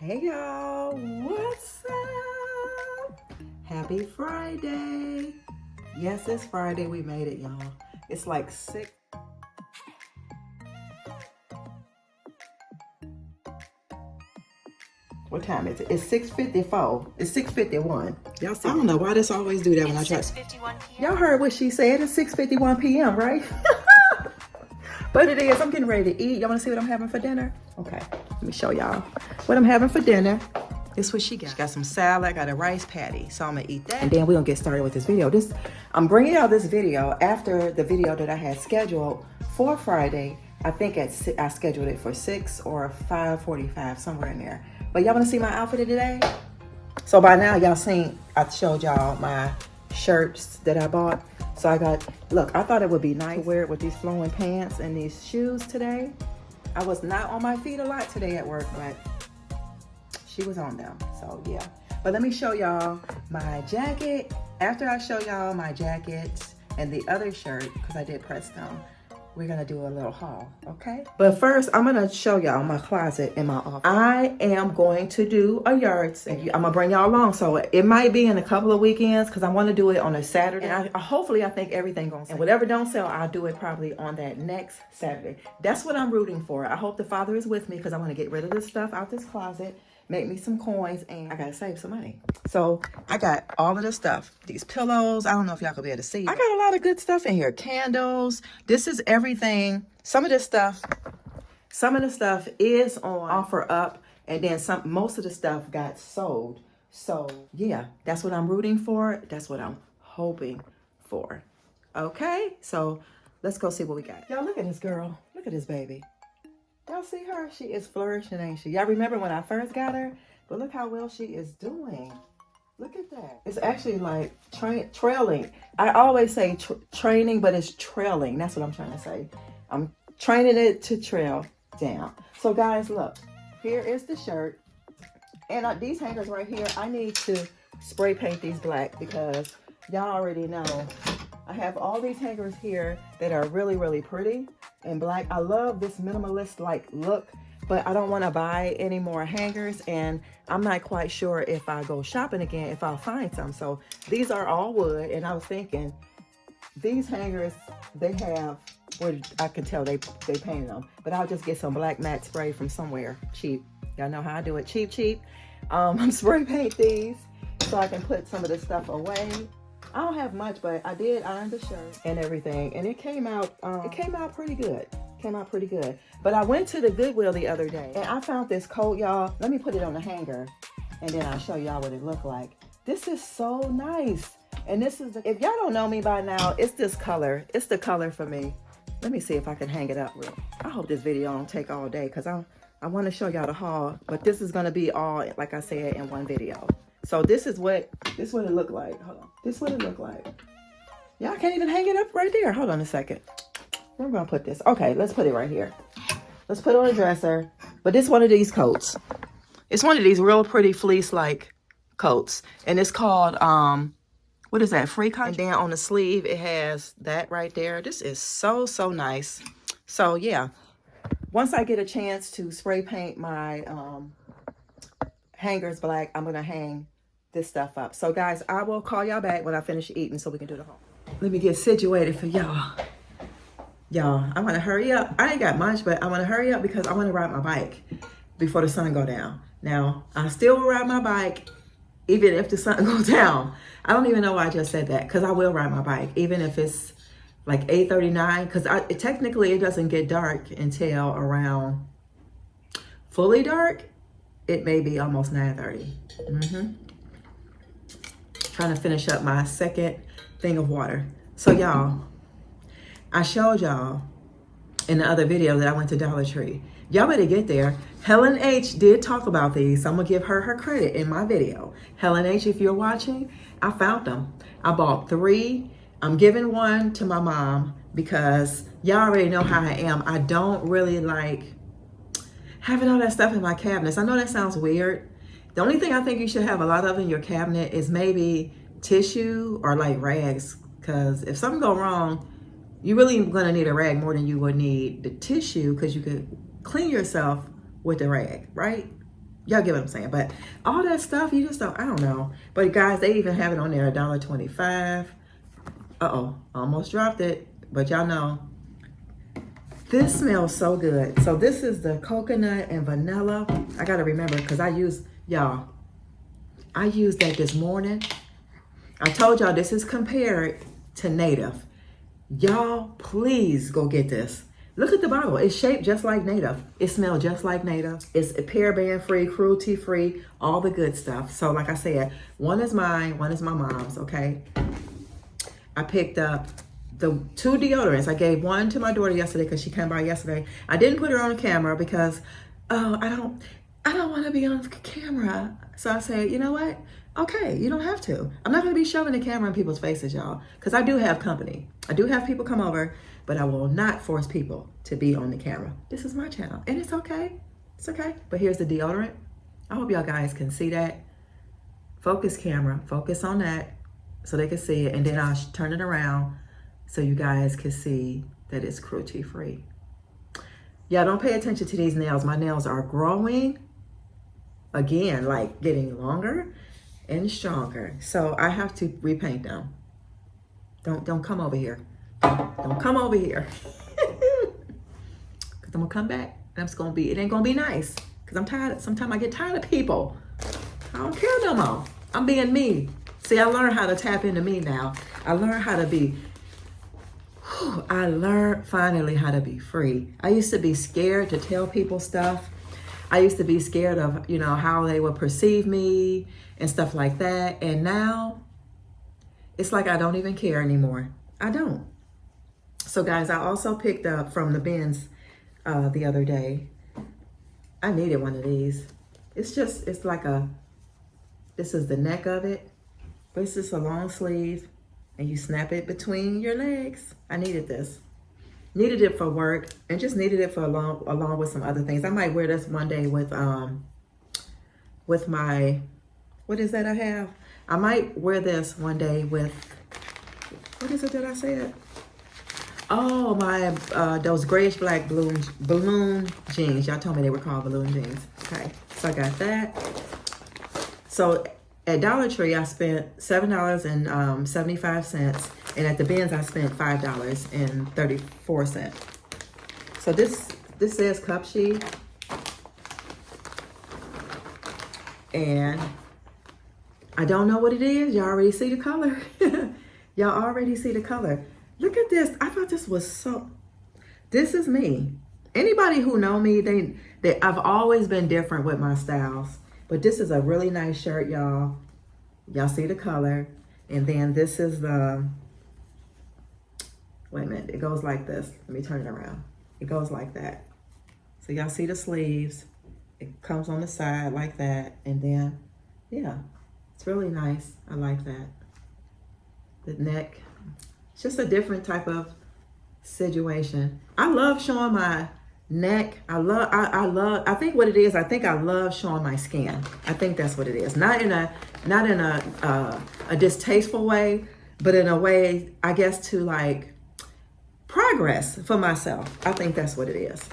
Hey y'all, what's up? Happy Friday. Yes, it's Friday. We made it, y'all. It's like 6. What time is it? It's 6:54. It's 6:51. Y'all see? I don't know why this always do that when I try. 6:51 p.m. Y'all heard what she said. It's 6:51 p.m., right? But it is. I'm getting ready to eat. Y'all want to see what I'm having for dinner? Okay, let me show y'all what I'm having for dinner. This is what she got. She got some salad. I got a rice patty. So I'm going to eat that. And then we're going to get started with this video. I'm bringing y'all this video after the video that I had scheduled for Friday. I think I scheduled it for 6 or 5:45, somewhere in there. But y'all want to see my outfit of today? So by now, y'all seen, I showed y'all my shirts that I bought. So I got, look, I thought it would be nice to wear it with these flowing pants and these shoes today. I was not on my feet a lot today at work, but she was on them, so yeah. But let me show y'all my jacket. After I show y'all my jacket and the other shirt, because I did press them, we're gonna do a little haul, okay? But first, I'm gonna show y'all my closet in my office. I am going to do a yard sale. I'm gonna bring y'all along, so it might be in a couple of weekends, because I want to do it on a Saturday. And hopefully, I think everything gonna sell. And whatever don't sell, I'll do it probably on that next Saturday. That's what I'm rooting for. I hope the Father is with me, because I want to get rid of this stuff out this closet, make me some coins, and I gotta save some money. So I got all of this stuff. These pillows, I don't know if y'all could be able to see. I got a lot of good stuff in here. Candles. This is everything. Some of the stuff is on offer up, and then most of the stuff got sold. So yeah, that's what I'm rooting for. That's what I'm hoping for. Okay, so let's go see what we got. Y'all look at this girl. Look at this baby. Y'all see her? She is flourishing, ain't she? Y'all remember when I first got her? But look how well she is doing. Look at that. It's actually like trailing. I always say training, but it's trailing. That's what I'm trying to say. I'm training it to trail down. So guys, look. Here is the shirt. And these hangers right here, I need to spray paint these black, because y'all already know I have all these hangers here that are really, really pretty and black. I love this minimalist like look, but I don't want to buy any more hangers, and I'm not quite sure if I go shopping again if I'll find some. So these are all wood, and I was thinking these hangers, they have, well, I can tell they painted them, but I'll just get some black matte spray from somewhere cheap. Y'all know how I do it, cheap. I'm spray paint these so I can put some of this stuff away. I don't have much, but I did iron the shirt and everything, and it came out pretty good. But I went to the Goodwill the other day, and I found this coat, y'all. Let me put it on the hanger, and then I'll show y'all what it looked like. This is so nice. And this is, if y'all don't know me by now, it's this color. It's the color for me. Let me see if I can hang it up real. I hope this video don't take all day, because I want to show y'all the haul, but this is going to be all, like I said, in one video. So this is what it looked like. Hold on. This is what it looked like. Y'all can't even hang it up right there. Hold on a second. Where am I gonna put this? Okay, let's put it right here. Let's put it on a dresser. But this is one of these coats. It's one of these real pretty fleece-like coats. And it's called, what is that? Free cotton. And then on the sleeve, it has that right there. This is so, so nice. So yeah, once I get a chance to spray paint my hangers black, I'm gonna hang this stuff up. So guys, I will call y'all back when I finish eating so we can do the haul. Let me get situated for y'all. I want to hurry up. I ain't got much, but I want to hurry up because I want to ride my bike before the sun go down. Now, I still will ride my bike even if the sun goes down. I don't even know why I just said that, because I will ride my bike even if it's like 8:39, because technically it doesn't get dark until around fully dark. It may be almost 9:30. Trying to finish up my second thing of water. So y'all, I showed y'all in the other video that I went to Dollar Tree. Y'all better get there. Helen H did talk about these, so I'm gonna give her credit in my video. Helen H, if you're watching, I found them. I bought 3. I'm giving one to my mom, because y'all already know how I am. I don't really like having all that stuff in my cabinets. I know that sounds weird. The only thing I think you should have a lot of in your cabinet is maybe tissue or like rags, because if something go wrong, you really gonna need a rag more than you would need the tissue, because you could clean yourself with the rag, right? Y'all get what I'm saying? But all that stuff, you just don't, I don't know. But guys, they even have it on there, $1.25. Uh-oh, almost dropped it. But y'all know, this smells so good. So this is the coconut and vanilla. I gotta remember, because I used that this morning. I told y'all this is compared to Native. Y'all, please go get this. Look at the bottle. It's shaped just like Native. It smells just like Native. It's paraben free, cruelty free, all the good stuff. So like I said, one is mine, one is my mom's, okay? I picked up the 2 deodorants. I gave one to my daughter yesterday because she came by yesterday. I didn't put her on camera because I don't want to be on camera. So I said, you know what? Okay, you don't have to. I'm not going to be shoving the camera in people's faces, y'all, because I do have company. I do have people come over, but I will not force people to be on the camera. This is my channel, and it's okay. It's okay. But here's the deodorant. I hope y'all guys can see that. Focus camera. Focus on that so they can see it, and then I'll turn it around so you guys can see that it's cruelty-free. Yeah, don't pay attention to these nails. My nails are growing again, like getting longer and stronger. So I have to repaint them. Don't come over here. Don't come over here. Cause I'm gonna come back and it ain't gonna be nice. Cause I'm tired. Sometimes I get tired of people. I don't care no more. I'm being me. See, I learned how to tap into me now. I learned how to be, I learned finally how to be free. I used to be scared to tell people stuff. I used to be scared of, you know, how they would perceive me and stuff like that. And now it's like I don't even care anymore. I don't. So guys, I also picked up from the bins the other day. I needed one of these. It's like this is the neck of it, but it's just a long sleeve and you snap it between your legs. I needed this. Needed it for work and just needed it for along with some other things. I might wear this one day with my, what is that I have? I might wear this one day with, what is it that I said? Oh, my, those grayish black balloon jeans. Y'all told me they were called balloon jeans. Okay, so I got that. So at Dollar Tree, I spent $7.75. And at the bins, I spent $5.34. So this says cup sheet. And I don't know what it is. Y'all already see the color. Y'all already see the color. Look at this. I thought this was so, this is me. Anybody who know me, I've always been different with my styles. But this is a really nice shirt, y'all. Y'all see the color. And then this is the, wait a minute, it goes like this. Let me turn it around. It goes like that. So y'all see the sleeves. It comes on the side like that. And then, yeah, it's really nice. I like that. The neck, it's just a different type of situation. I love showing my neck. I think what it is, I think I love showing my skin. I think that's what it is. Not in a distasteful way, but in a way, I guess, to like progress for myself. I think that's what it is.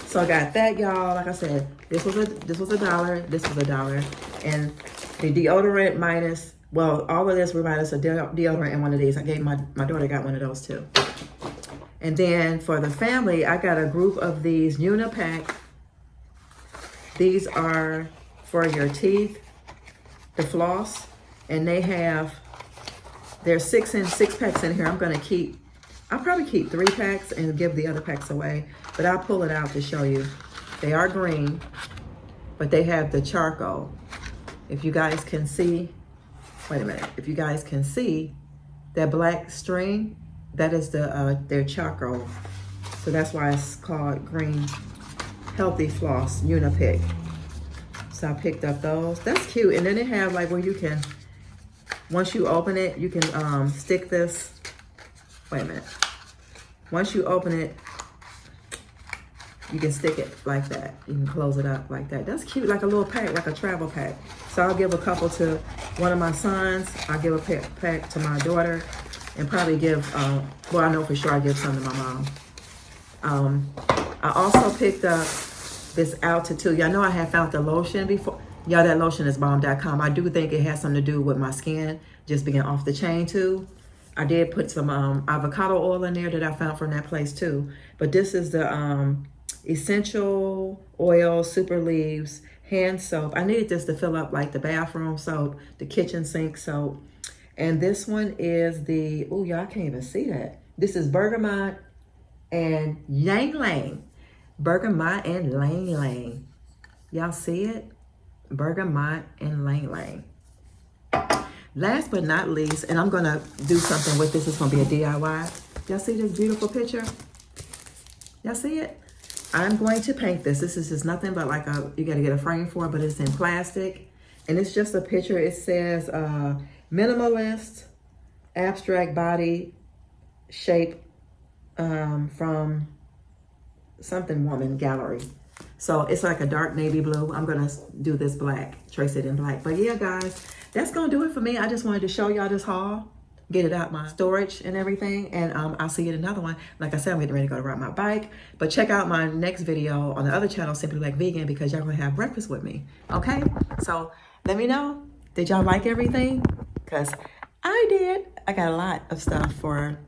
So I got that, y'all. Like I said, this was $1, this was $1, and the deodorant minus, well, all of this were minus a deodorant and one of these. I gave my daughter got one of those too. And then for the family, I got a group of these Unipack. These are for your teeth, the floss, and there's 6 packs in here. I'll probably keep 3 packs and give the other packs away, but I'll pull it out to show you. They are green, but they have the charcoal. If you guys can see, wait a minute. If you guys can see that black string, that is their charcoal. So that's why it's called Green Healthy Floss Unipick. So I picked up those. That's cute. And then they have like where you can, once you open it, you can stick this. Wait a minute. Once you open it, you can stick it like that. You can close it up like that. That's cute, like a little pack, like a travel pack. So I'll give a couple to one of my sons. I'll give a pack to my daughter, and probably give, well, I know for sure I give some to my mom. I also picked up this altitude. Y'all know I had found the lotion before. Y'all, that lotion is bomb.com. I do think it has something to do with my skin just being off the chain too. I did put some avocado oil in there that I found from that place too. But this is the essential oil super leaves hand soap. I needed this to fill up like the bathroom soap, the kitchen sink soap. And this one is the, oh y'all can't even see that. This is bergamot and ylang ylang. Bergamot and ylang ylang. Y'all see it? Bergamot and ylang ylang. Last but not least, and I'm gonna do something with this. It's gonna be a DIY. Y'all see this beautiful picture? Y'all see it? I'm going to paint this. This is just nothing but like you gotta get a frame for it, but it's in plastic. And it's just a picture. It says minimalist, abstract body shape from something woman gallery. So it's like a dark navy blue. I'm gonna do this black, trace it in black. But yeah, guys, that's gonna do it for me. I just wanted to show y'all this haul, get it out my storage and everything. And I'll see you in another one. Like I said, I'm getting ready to go to ride my bike. But check out my next video on the other channel, Simply Black Vegan, because y'all gonna have breakfast with me. Okay? So let me know. Did y'all like everything? Because I did. I got a lot of stuff for,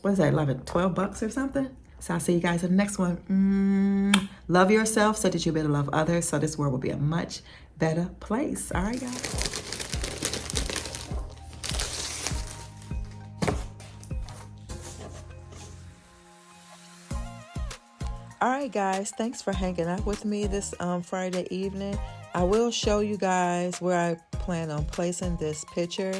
what is that, 11, 12 bucks or something? So I'll see you guys in the next one. Love yourself so that you better love others, so this world will be a much better place. All right, guys. All right, guys. Thanks for hanging out with me this Friday evening. I will show you guys where I plan on placing this picture.